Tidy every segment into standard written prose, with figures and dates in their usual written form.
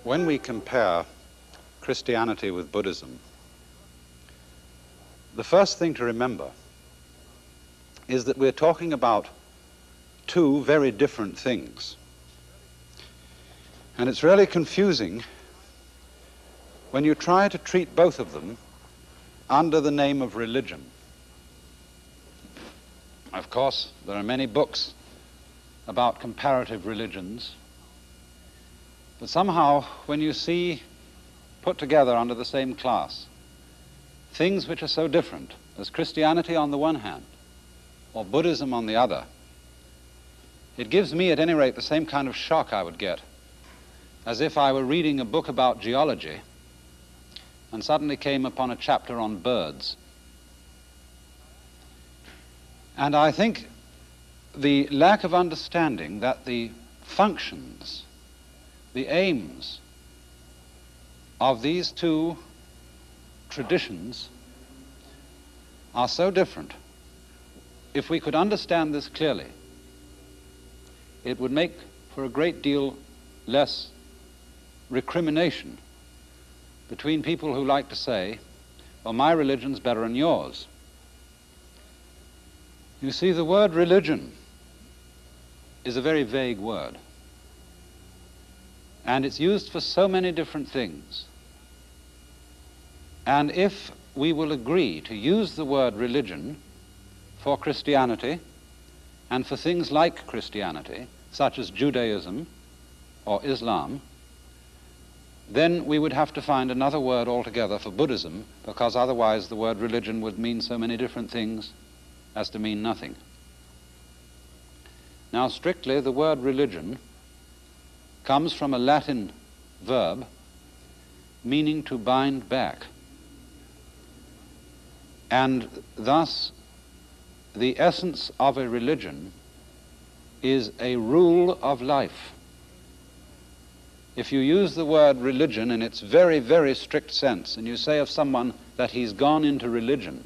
When we compare Christianity with Buddhism, the first thing to remember is that we're talking about two very different things. And it's really confusing when you try to treat both of them under the name of religion. Of course, there are many books about comparative religions, but somehow when you see put together under the same class things which are so different as Christianity on the one hand or Buddhism on the other, it gives me at any rate the same kind of shock I would get as if I were reading a book about geology and suddenly came upon a chapter on birds. And I think the lack of understanding that the functions, the aims of these two traditions are so different. If we could understand this clearly, it would make for a great deal less recrimination between people who like to say, well, my religion's better than yours. You see, the word religion is a very vague word, and it's used for so many different things. And if we will agree to use the word religion for Christianity and for things like Christianity, such as Judaism or Islam, then we would have to find another word altogether for Buddhism, because otherwise the word religion would mean so many different things as to mean nothing. Now, strictly, the word religion comes from a Latin verb meaning to bind back. And thus, the essence of a religion is a rule of life. If you use the word religion in its very, very strict sense, and you say of someone that he's gone into religion,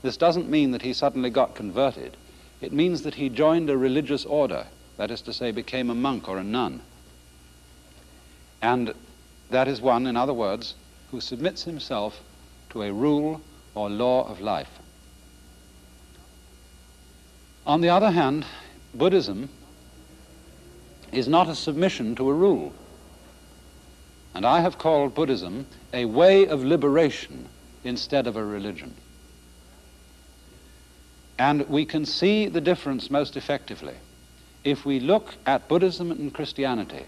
this doesn't mean that he suddenly got converted. It means that he joined a religious order, that is to say, became a monk or a nun. And that is one, in other words, who submits himself to a rule or law of life. On the other hand, Buddhism is not a submission to a rule. And I have called Buddhism a way of liberation instead of a religion. And we can see the difference most effectively if we look at Buddhism and Christianity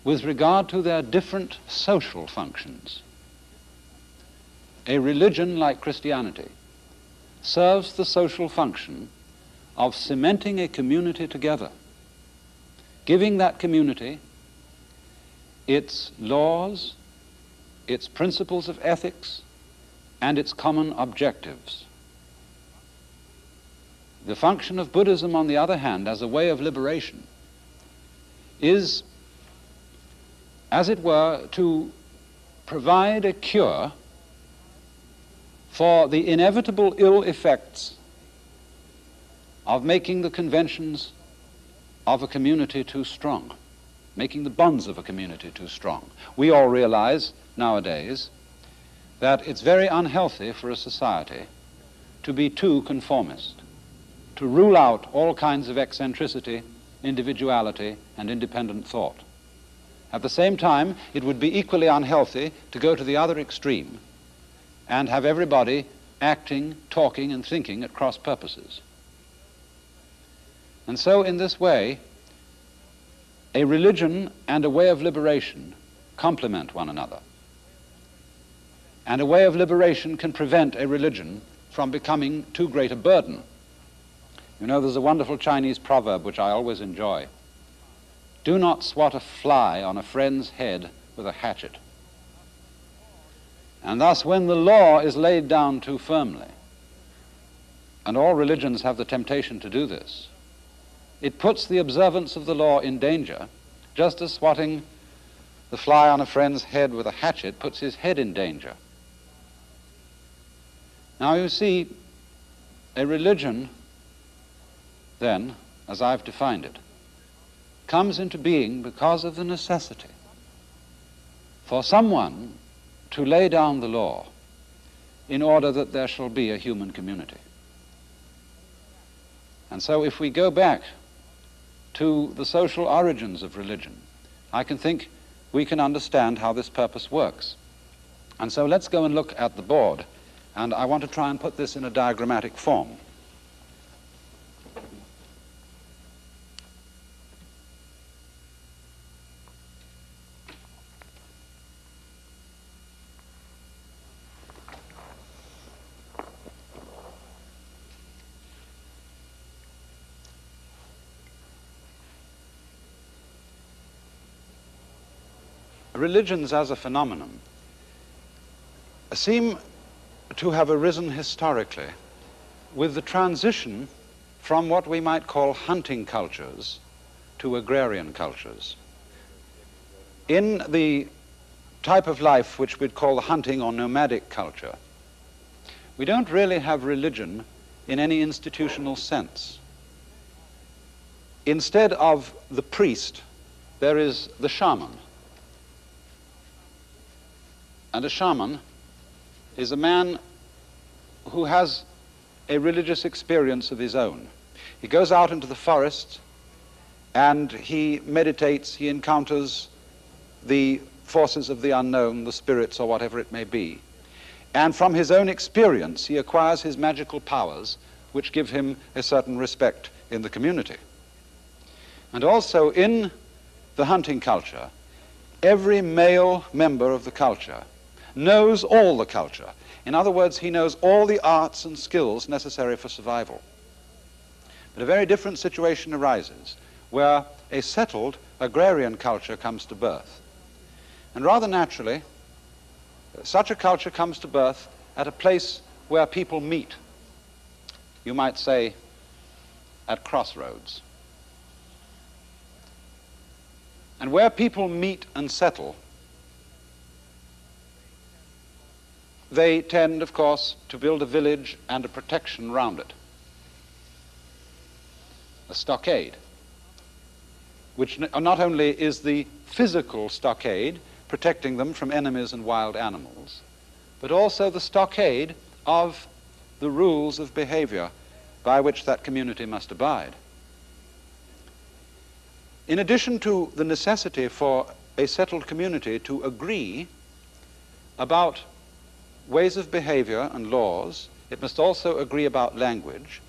with regard to their different social functions. A religion like Christianity serves the social function of cementing a community together, giving that community its laws, its principles of ethics, and its common objectives. The function of Buddhism, on the other hand, as a way of liberation, is, as it were, to provide a cure for the inevitable ill effects of making the conventions of a community too strong, making the bonds of a community too strong. We all realize nowadays that it's very unhealthy for a society to be too conformist, to rule out all kinds of eccentricity, individuality, and independent thought. At the same time, it would be equally unhealthy to go to the other extreme and have everybody acting, talking, and thinking at cross purposes. And so in this way, a religion and a way of liberation complement one another. And a way of liberation can prevent a religion from becoming too great a burden. You know, there's a wonderful Chinese proverb which I always enjoy. Do not swat a fly on a friend's head with a hatchet. And thus, when the law is laid down too firmly, and all religions have the temptation to do this, it puts the observance of the law in danger, just as swatting the fly on a friend's head with a hatchet puts his head in danger. Now you see, a religion, then, as I've defined it, comes into being because of the necessity for someone to lay down the law in order that there shall be a human community. And so if we go back to the social origins of religion, I can think we can understand how this purpose works. And so let's go and look at the board, and I want to try and put this in a diagrammatic form. Religions as a phenomenon seem to have arisen historically with the transition from what we might call hunting cultures to agrarian cultures. In the type of life which we'd call the hunting or nomadic culture, we don't really have religion in any institutional sense. Instead of the priest, there is the shaman. And a shaman is a man who has a religious experience of his own. He goes out into the forest and he meditates, he encounters the forces of the unknown, the spirits or whatever it may be. And from his own experience, he acquires his magical powers, which give him a certain respect in the community. And also in the hunting culture, every male member of the culture knows all the culture. In other words, he knows all the arts and skills necessary for survival. But a very different situation arises where a settled agrarian culture comes to birth. And rather naturally, such a culture comes to birth at a place where people meet. You might say at crossroads. And where people meet and settle, they tend, of course, to build a village and a protection round it. A stockade, which not only is the physical stockade, protecting them from enemies and wild animals, but also the stockade of the rules of behavior by which that community must abide. In addition to the necessity for a settled community to agree about ways of behavior and laws, it must also agree about language.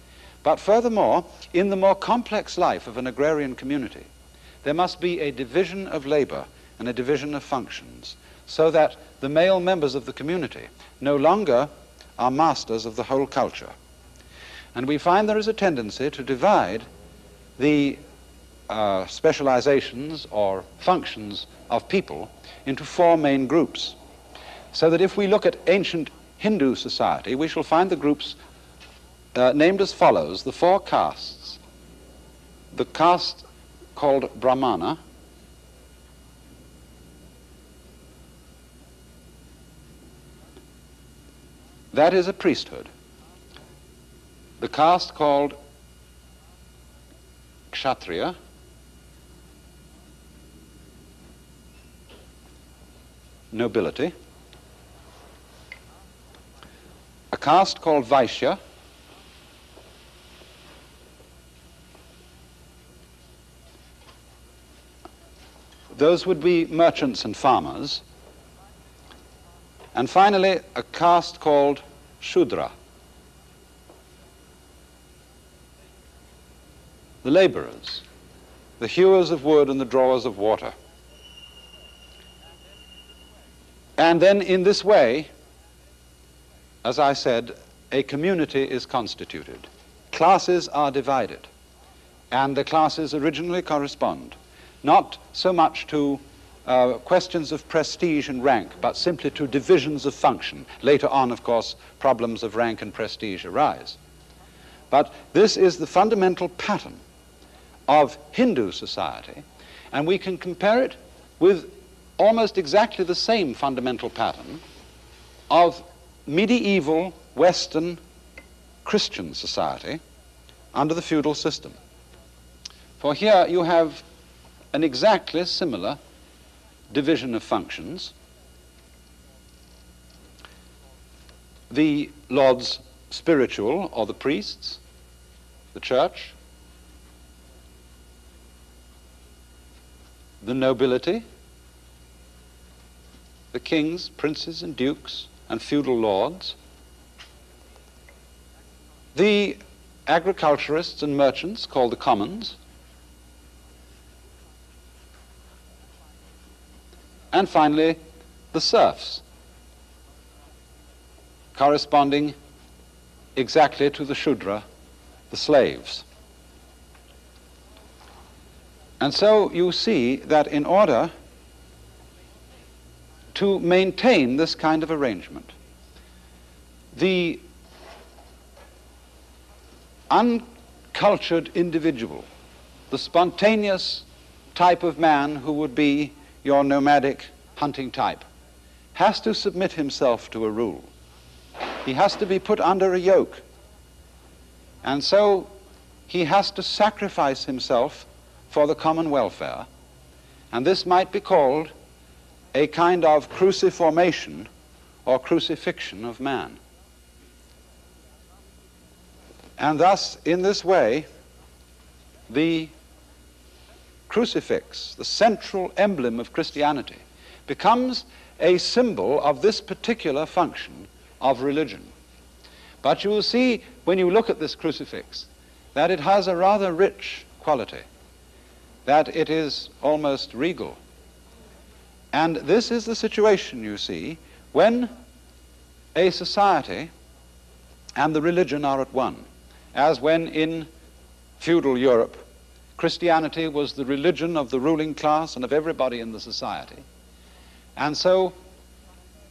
But furthermore, in the more complex life of an agrarian community, there must be a division of labor and a division of functions, so that the male members of the community no longer are masters of the whole culture. And we find there is a tendency to divide the specializations or functions of people into four main groups. So that if we look at ancient Hindu society, we shall find the groups named as follows: the four castes. The caste called Brahmana, that is a priesthood. The caste called Kshatriya, nobility. A caste called Vaishya, those would be merchants and farmers. And finally, a caste called Shudra, the laborers, the hewers of wood and the drawers of water. And then in this way, as I said, a community is constituted. Classes are divided, and the classes originally correspond not so much to questions of prestige and rank, but simply to divisions of function. Later on, of course, problems of rank and prestige arise. But this is the fundamental pattern of Hindu society, and we can compare it with almost exactly the same fundamental pattern of medieval Western Christian society under the feudal system. For here you have an exactly similar division of functions. the lords spiritual, or the priests, the church, the nobility, the kings, princes and dukes and feudal lords, the agriculturists and merchants called the commons, and finally the serfs, corresponding exactly to the Shudra, the slaves. And so you see that in order to maintain this kind of arrangement, the uncultured individual, the spontaneous type of man who would be your nomadic hunting type, has to submit himself to a rule. He has to be put under a yoke. And so he has to sacrifice himself for the common welfare. And this might be called a kind of cruciformation or crucifixion of man. And thus, in this way, the crucifix, the central emblem of Christianity, becomes a symbol of this particular function of religion. But you will see, when you look at this crucifix, that it has a rather rich quality, that it is almost regal. And this is the situation, you see, when a society and the religion are at one, as when in feudal Europe, Christianity was the religion of the ruling class and of everybody in the society. And so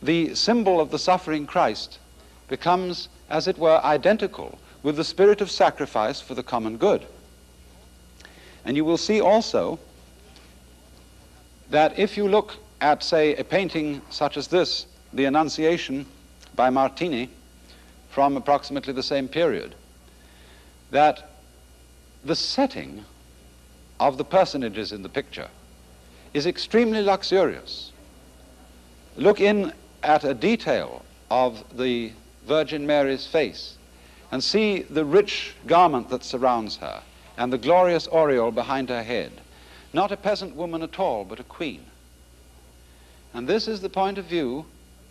the symbol of the suffering Christ becomes, as it were, identical with the spirit of sacrifice for the common good. And you will see also that if you look at, say, a painting such as this, the Annunciation by Martini, from approximately the same period, that the setting of the personages in the picture is extremely luxurious. Look in at a detail of the Virgin Mary's face and see the rich garment that surrounds her and the glorious aureole behind her head. Not a peasant woman at all, but a queen. And this is the point of view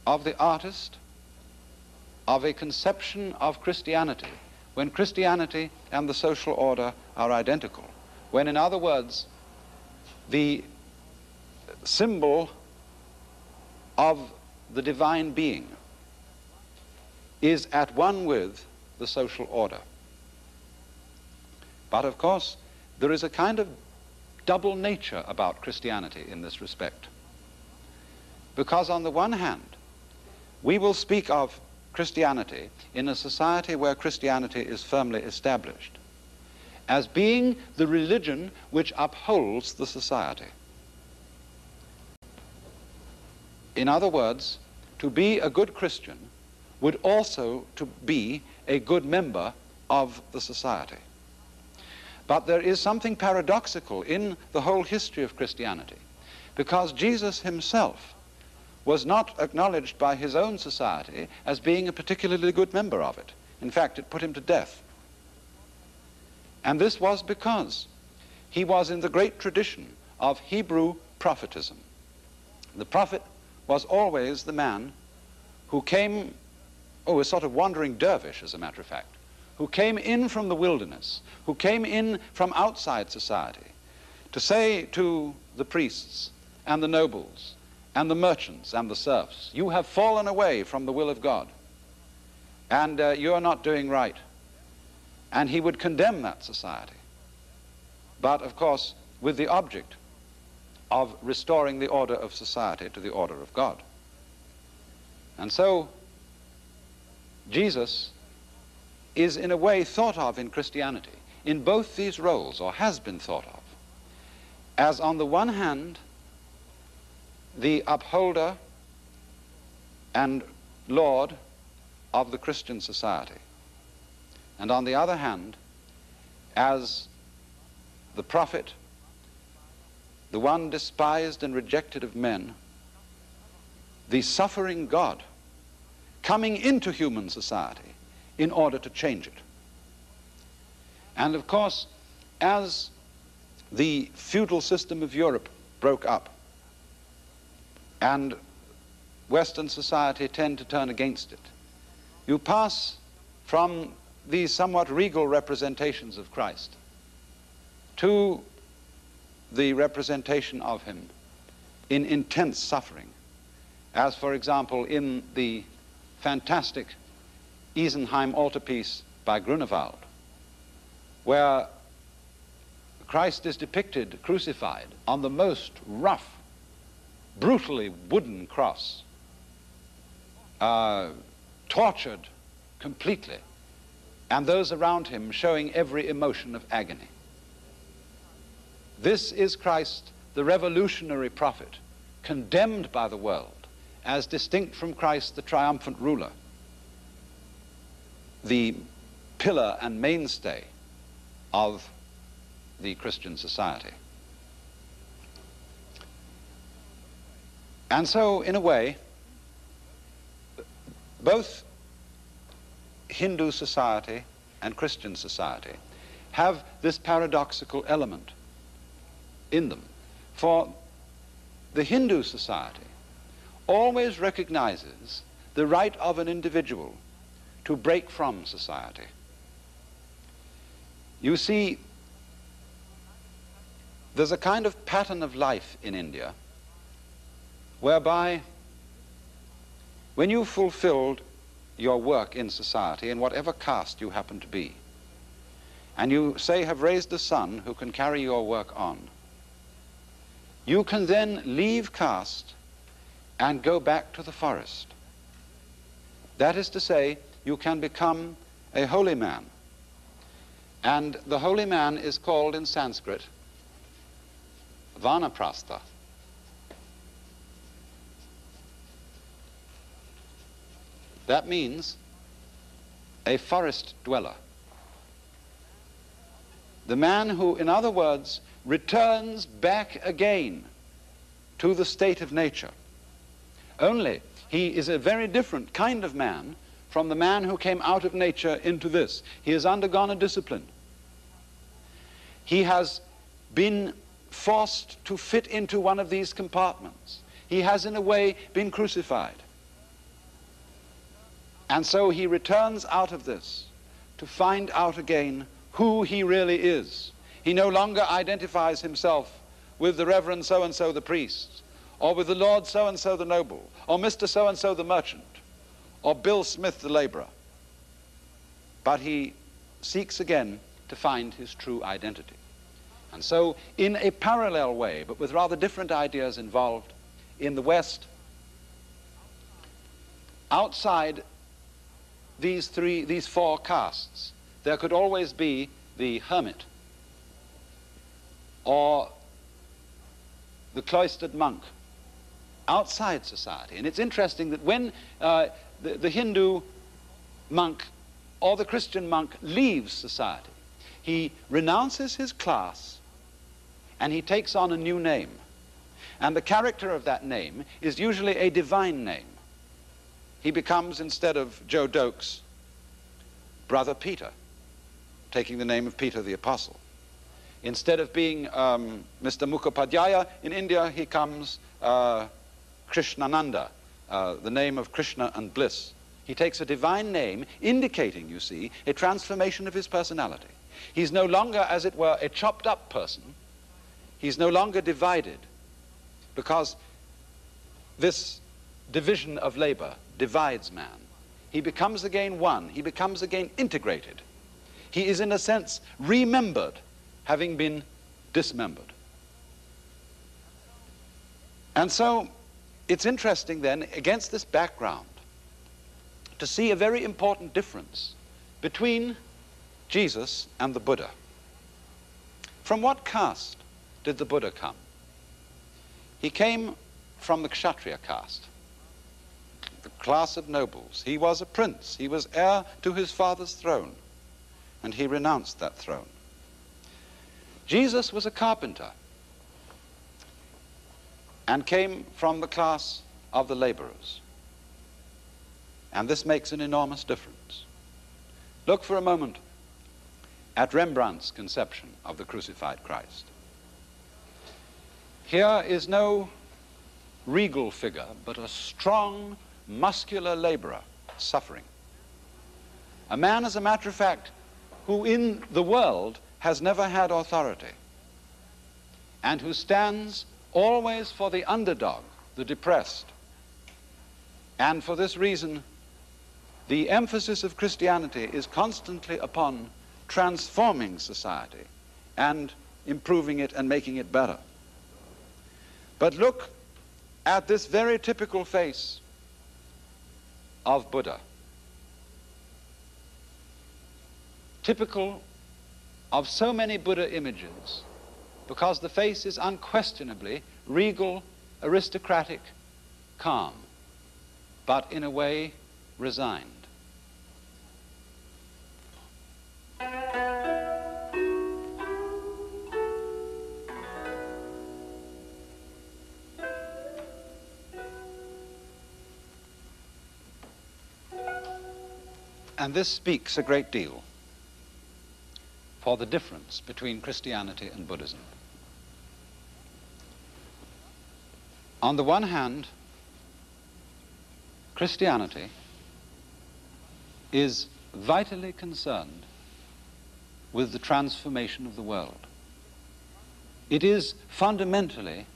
of the artist of a conception of Christianity, when Christianity and the social order are identical. When, in other words, the symbol of the divine being is at one with the social order. But of course, there is a kind of double nature about Christianity in this respect. Because on the one hand, we will speak of Christianity in a society where Christianity is firmly established as being the religion which upholds the society. In other words, to be a good Christian would also to be a good member of the society. But there is something paradoxical in the whole history of Christianity, because Jesus himself was not acknowledged by his own society as being a particularly good member of it. In fact, it put him to death. And this was because he was in the great tradition of Hebrew prophetism. The prophet was always the man who came, a sort of wandering dervish, as a matter of fact, who came in from the wilderness, who came in from outside society to say to the priests and the nobles and the merchants and the serfs, you have fallen away from the will of God, and you are not doing right. And he would condemn that society, but of course with the object of restoring the order of society to the order of God. And so Jesus is in a way thought of in Christianity in both these roles, or has been thought of, as on the one hand the upholder and Lord of the Christian society, and on the other hand as the prophet, the one despised and rejected of men, the suffering God, coming into human society in order to change it. And of course, as the feudal system of Europe broke up and Western society tend to turn against it, you pass from these somewhat regal representations of Christ to the representation of him in intense suffering, as for example in the fantastic Isenheim altarpiece by Grunewald, where Christ is depicted crucified on the most rough, brutally wooden cross, tortured completely, and those around him showing every emotion of agony. This is Christ, the revolutionary prophet, condemned by the world as distinct from Christ, the triumphant ruler, the pillar and mainstay of the Christian society. And so, in a way, both Hindu society and Christian society have this paradoxical element in them. For the Hindu society always recognizes the right of an individual to break from society. You see, there's a kind of pattern of life in India whereby when you've fulfilled your work in society, in whatever caste you happen to be, and you, say, have raised a son who can carry your work on, you can then leave caste and go back to the forest. That is to say, you can become a holy man. And the holy man is called in Sanskrit Vanaprastha. That means a forest dweller. The man who, in other words, returns back again to the state of nature. Only he is a very different kind of man from the man who came out of nature into this. He has undergone a discipline. He has been forced to fit into one of these compartments. He has, in a way, been crucified. And so he returns out of this to find out again who he really is. He no longer identifies himself with the Reverend so-and-so the priest, or with the Lord so-and-so the noble, or Mr. so-and-so the merchant, or Bill Smith the laborer. But he seeks again to find his true identity. And so, in a parallel way, but with rather different ideas involved, in the West, outside these four castes, there could always be the hermit or the cloistered monk outside society. And it's interesting that when the Hindu monk or the Christian monk leaves society, he renounces his class and he takes on a new name. And the character of that name is usually a divine name. He becomes, instead of Joe Dokes, Brother Peter, taking the name of Peter the Apostle. Instead of being Mr. Mukhopadhyaya in India, he comes Krishnananda, the name of Krishna and bliss. He takes a divine name, indicating, you see, a transformation of his personality. He's no longer, as it were, a chopped up person. He's no longer divided, because this division of labor divides man. He becomes again one. He becomes again integrated. He is, in a sense, remembered, having been dismembered. And so it's interesting then, against this background, to see a very important difference between Jesus and the Buddha. From what caste did the Buddha come? He came from the Kshatriya caste, the class of nobles. He was a prince. He was heir to his father's throne, and he renounced that throne. Jesus was a carpenter and came from the class of the laborers. And this makes an enormous difference. Look for a moment at Rembrandt's conception of the crucified Christ. Here is no regal figure, but a strong, muscular laborer suffering. A man, as a matter of fact, who in the world has never had authority, and who stands always for the underdog, the depressed. And for this reason, the emphasis of Christianity is constantly upon transforming society and improving it and making it better. But look at this very typical face of Buddha, typical of so many Buddha images, because the face is unquestionably regal, aristocratic, calm, but in a way resigned. And this speaks a great deal for the difference between Christianity and Buddhism. On the one hand, Christianity is vitally concerned with the transformation of the world. It is fundamentally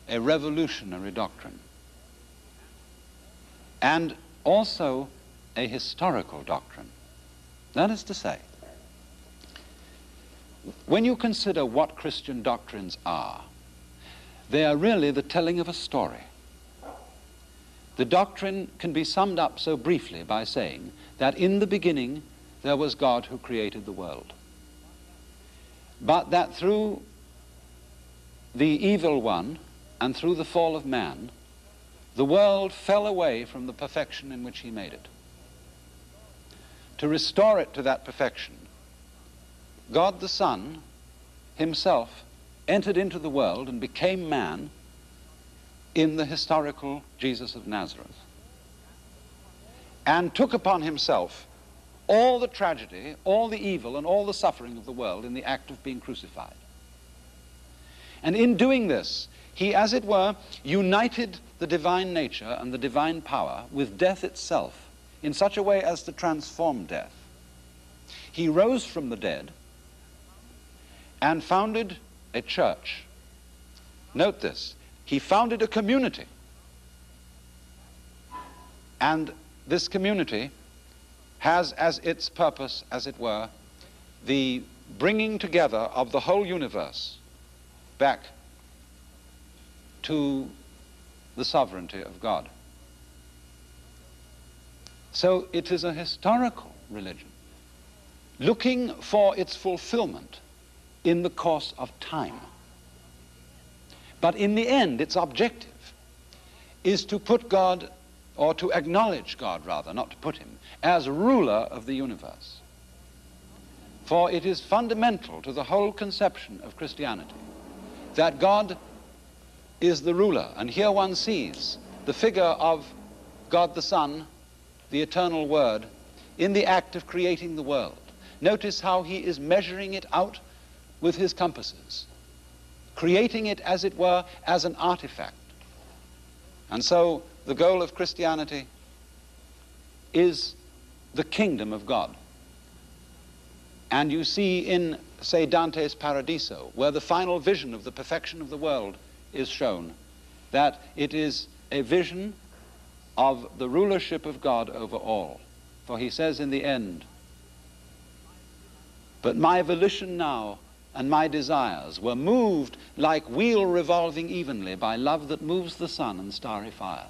a revolutionary doctrine, and also a historical doctrine. That is to say, when you consider what Christian doctrines are, they are really the telling of a story. The doctrine can be summed up so briefly by saying that in the beginning there was God who created the world, but that through the evil one and through the fall of man, the world fell away from the perfection in which he made it. To restore it to that perfection, God the Son himself entered into the world and became man in the historical Jesus of Nazareth, and took upon himself all the tragedy, all the evil, and all the suffering of the world in the act of being crucified. And in doing this, he, as it were, united the divine nature and the divine power with death itself in such a way as to transform death. He rose from the dead and founded a church. Note this, he founded a community. And this community has as its purpose, as it were, the bringing together of the whole universe back to the sovereignty of God. So it is a historical religion, looking for its fulfillment in the course of time. But in the end, its objective is to put God, or to acknowledge God rather, not to put him, as ruler of the universe. For it is fundamental to the whole conception of Christianity that God is the ruler. And here one sees the figure of God the Son, the eternal Word, in the act of creating the world. Notice how he is measuring it out with his compasses, creating it, as it were, as an artifact. And so the goal of Christianity is the kingdom of God. And you see in, say, Dante's Paradiso, where the final vision of the perfection of the world is shown, that it is a vision of the rulership of God over all. For he says in the end, "But my volition now and my desires were moved like wheel revolving evenly by love that moves the sun and starry fires."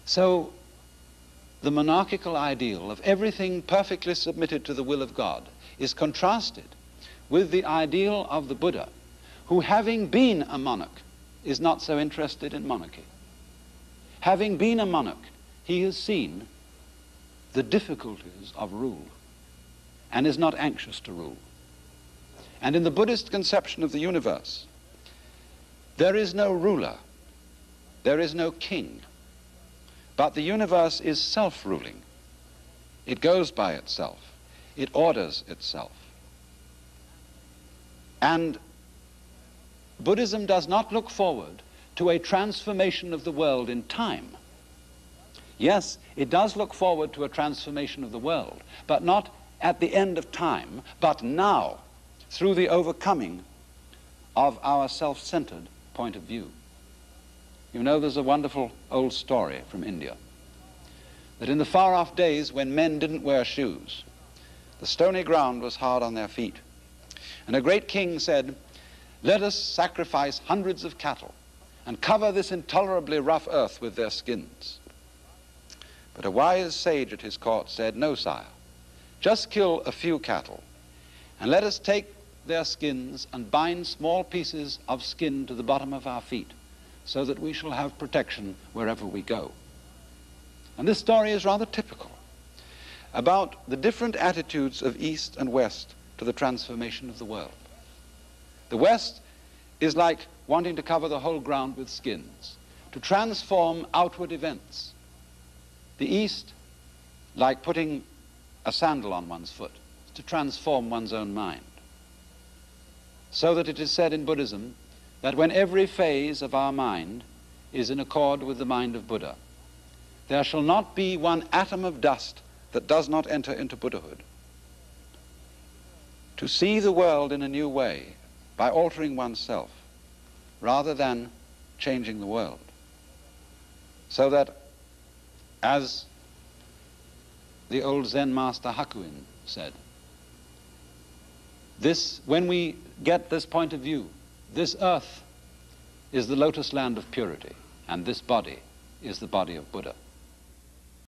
So the monarchical ideal of everything perfectly submitted to the will of God is contrasted with the ideal of the Buddha, who, having been a monarch, is not so interested in monarchy. Having been a monarch, he has seen the difficulties of rule and is not anxious to rule. And in the Buddhist conception of the universe, there is no ruler, there is no king, But the universe is self-ruling. It goes by itself. It orders itself. And Buddhism does not look forward to a transformation of the world in time. Yes, it does look forward to a transformation of the world, but not at the end of time, but now, through the overcoming of our self-centered point of view. You know, there's a wonderful old story from India that in the far-off days when men didn't wear shoes, the stony ground was hard on their feet. And a great king said, "Let us sacrifice hundreds of cattle and cover this intolerably rough earth with their skins." But a wise sage at his court said, "No, sire, just kill a few cattle and let us take their skins and bind small pieces of skin to the bottom of our feet so that we shall have protection wherever we go." And this story is rather typical about the different attitudes of East and West to the transformation of the world. The West is like wanting to cover the whole ground with skins, to transform outward events. The East, like putting a sandal on one's foot, to transform one's own mind. So that it is said in Buddhism that when every phase of our mind is in accord with the mind of Buddha, there shall not be one atom of dust that does not enter into Buddhahood. To see the world in a new way by altering oneself rather than changing the world. So that, as the old Zen master Hakuin said, when we get this point of view, this earth is the lotus land of purity, and this body is the body of Buddha.